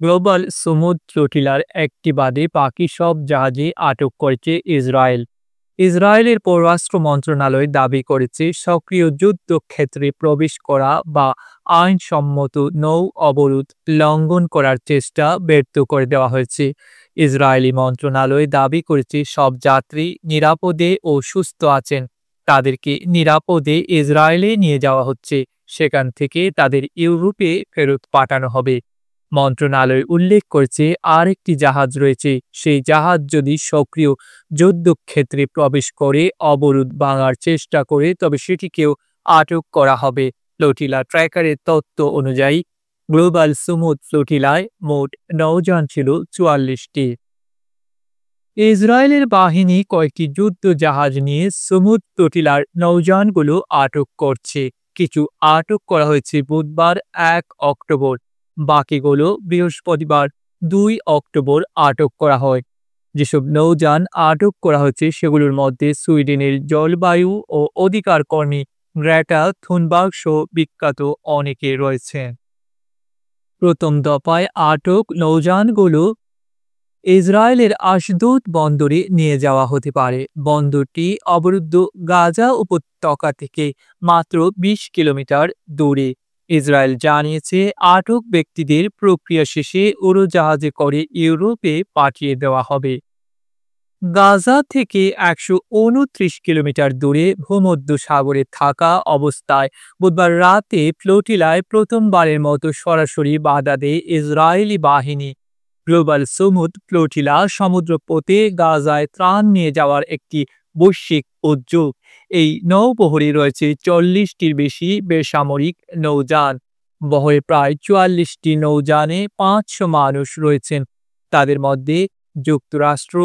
Global সমুদ্র ফ্লোটিলার একটি বাদে বাকি সব জাহাজে আটক করেছে ইসরায়েল। ইসরায়েলের পররাষ্ট্র মন্ত্রণালয় দাবি করেছে সক্রিয় যুদ্ধক্ষেত্রে প্রবেশ করা বা আইনসম্মত নৌ অবরোধ লঙ্ঘন করার চেষ্টা ব্যর্থ করে দেওয়া হয়েছে। ইসরায়েলি মন্ত্রণালয় দাবি করেছে সব যাত্রী নিরাপদে ও সুস্থ আছেন। তাদেরকে নিরাপদে ইসরায়েলে নিয়ে যাওয়া হচ্ছে, সেখান থেকে তাদের ইউরোপে ফেরত পাঠানো হবে। মন্ত্রণালয় উল্লেখ করেছে আরেকটি জাহাজ রয়েছে, সেই জাহাজ যদি সক্রিয় যুদ্ধক্ষেত্রে প্রবেশ করে অবরোধ ভাঙার চেষ্টা করে তবে সেটিকেও আটক করা হবে। ফ্লোটিলা ট্র্যাকারের তথ্য অনুযায়ী গ্লোবাল সমুদ্র ফ্লোটিলায় মোট নৌযান ছিল ৪৪টি। ইসরায়েলের বাহিনী কয়েকটি যুদ্ধ জাহাজ নিয়ে সমুদ্র ফ্লোটিলার নৌযানগুলো আটক করছে। কিছু আটক করা হয়েছে বুধবার ১ অক্টোবর, বাকিগুলো বৃহস্পতিবার ২ অক্টোবর আটক করা হয়। যেসব নৌযান আটক করা হয়েছে সেগুলোর মধ্যে সুইডেনের জলবায়ু ও অধিকার কর্মী গ্রেটা থুনবার্গ সহ বিখ্যাত অনেকে রয়েছেন। প্রথম দফায় আটক নৌযানগুলো ইসরায়েলের আশদোদ বন্দরে নিয়ে যাওয়া হতে পারে। বন্দরটি অবরুদ্ধ গাজা উপত্যকা থেকে মাত্র ২০ কিলোমিটার দূরে। ইসরায়েল জানিয়েছে আটক ব্যক্তিদের প্রক্রিয়া শেষে উড়োজাহাজে করে ইউরোপে পাঠিয়ে দেওয়া হবে। গাজা থেকে ১২৯ কিলোমিটার দূরে ভূমধ্যসাগরে থাকা অবস্থায় বুধবার রাতে ফ্লোটিলায় প্রথমবারের মতো সরাসরি বাধা দেয় ইসরায়েলি বাহিনী। গ্লোবাল সমুদ্র ফ্লোটিলা সমুদ্রপথে গাজায় ত্রাণ নিয়ে যাওয়ার একটি বৈশ্বিক উদ্যোগ। এই নৌবহরে রয়েছে ৪০টির বেশি বেসামরিক নৌযান। বহরে প্রায় ৪৪টি নৌযানে ৫০০ মানুষ রয়েছেন। তাদের মধ্যে যুক্তরাষ্ট্র,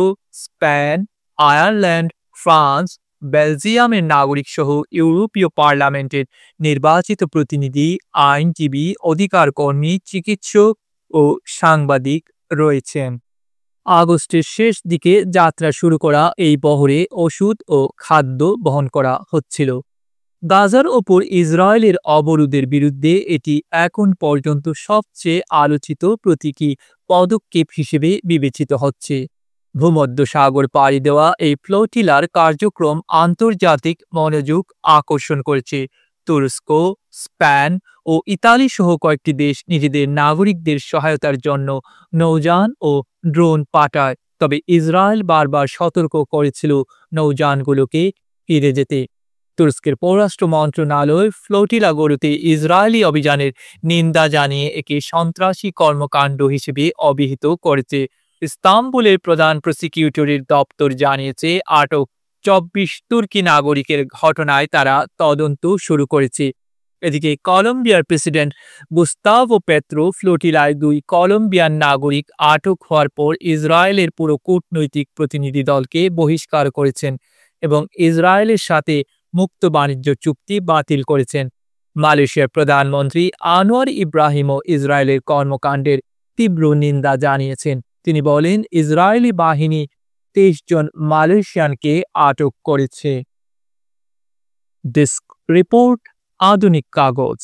স্পেন, আয়ারল্যান্ড, ফ্রান্স, বেলজিয়ামের নাগরিক সহ ইউরোপীয় পার্লামেন্টের নির্বাচিত প্রতিনিধি, আইনজীবী, অধিকার কর্মী, চিকিৎসক ও সাংবাদিক রয়েছেন। আগস্টের শেষ দিকে যাত্রা শুরু করা এই বহরে ওষুধ ও খাদ্য বহন করা হচ্ছিল। গাজার ওপর ইসরায়েলের অবরোধের বিরুদ্ধে এটি এখন পর্যন্ত সবচেয়ে আলোচিত প্রতীকী পদক্ষেপ হিসেবে বিবেচিত হচ্ছে। ভূমধ্যসাগর পাড়ি দেওয়া এই ফ্লোটিলার কার্যক্রম আন্তর্জাতিক মনোযোগ আকর্ষণ করেছে। তুরস্ক, স্পেন ও ইতালি সহ কয়েকটি দেশ নিজেদের নাগরিকদের সহায়তার জন্য নৌযান ও ড্রোন পাঠায়। তবে ইসরায়েল বারবার সতর্ক করেছিল নৌযানগুলোকে ফিরে যেতে। তুরস্কের পররাষ্ট্র মন্ত্রণালয় ফ্লোটিলাগুলোতে ইসরায়েলি অভিযানের নিন্দা জানিয়ে একে সন্ত্রাসী কর্মকাণ্ড হিসেবে অভিহিত করেছে। ইস্তাম্বুলের প্রধান প্রসিকিউটরের দপ্তর জানিয়েছে আটক ২৪ তুর্কি নাগরিকের ঘটনায় তারা তদন্ত শুরু করেছে। এদিকে কলম্বিয়ার প্রেসিডেন্ট গুস্তাভো পেত্রো ফ্লোটিলায় ২ কলম্বিয়ান নাগরিক আটক হওয়ার পর ইসরায়েলের পুরো কূটনৈতিক প্রতিনিধি দলকে বহিষ্কার করেছেন এবং ইসরায়েলের সাথে মুক্ত বাণিজ্য চুক্তি বাতিল করেছেন। মালয়েশিয়ার প্রধানমন্ত্রী আনোয়ার ইব্রাহিমও ইসরায়েলের কর্মকাণ্ডের তীব্র নিন্দা জানিয়েছেন। তিনি বলেন, ইসরায়েলি বাহিনী ২৩ জন মালয়েশিয়ানকে আটক করেছে। ডেস্ক রিপোর্ট, আধুনিক কাগজ।